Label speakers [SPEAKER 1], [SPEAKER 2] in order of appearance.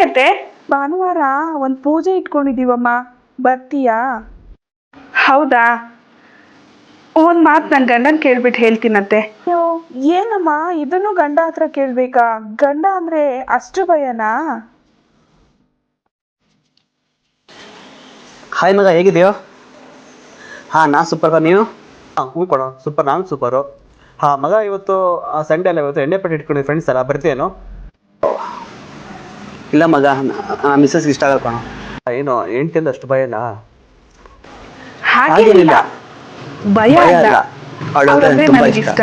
[SPEAKER 1] ಅತ್ತೆ?
[SPEAKER 2] ಭಾನುವಾರ ಒಂದು ಪೂಜೆ ಇಟ್ಕೊಂಡಿದ್ದೀವಮ್ಮ, ಬರ್ತೀಯಾ?
[SPEAKER 1] ಹೌದಾ, ಒಂದು ಮಾತು ನನ್ನ ಗಂಡನ ಕೇಳ್ಬಿಟ್ಟು ಹೇಳ್ತೀನತ್ತೆ.
[SPEAKER 2] ಅಯ್ಯೋ ಏನಮ್ಮ, ಇದನ್ನು ಗಂಡ ಹತ್ರ ಕೇಳ್ಬೇಕಾ? ಗಂಡ ಅಂದ್ರೆ ಅಷ್ಟು ಭಯನಾ?
[SPEAKER 3] ಹಾಯ್ ಮಗ, ಹೇಗಿದೆಯೋ? ಹಾಂ, ನಾನು ಸೂಪರ್. ನೀವು? ಹಾಂ, ಹೂ ಕೊಡೋ ಸೂಪರ್. ನಾನು ಸೂಪರು. ಹಾಂ ಮಗ, ಇವತ್ತು ಸಂಡೇ ಅಲ್ಲ, ಇವತ್ತು ಎಣ್ಣೆ ಪಟ್ಟಿ ಇಟ್ಕೊಂಡು ಫ್ರೆಂಡ್ಸ್ ಎಲ್ಲ ಬರ್ತೀಯೇನೋ? ಇಲ್ಲ ಮಗ, ಮಿಸ್ಸಸ್ಗೆ ಇಷ್ಟ ಆಗಲ್ಲ ಕಣೋ. ಏನು ಹೆಂಡ್ತಿಂದ ಅಷ್ಟು ಭಯನಾ?
[SPEAKER 1] ಹಾಗೇನಿಲ್ಲ, ಭಯ ಅಲ್ಲ,
[SPEAKER 3] ಅವಳಂದ್ರೆ
[SPEAKER 1] ಅವ್ರಂದ್ರೆ
[SPEAKER 3] ತುಂಬ
[SPEAKER 1] ನನಗೆ
[SPEAKER 3] ಇಷ್ಟ.
[SPEAKER 1] ಇಷ್ಟ.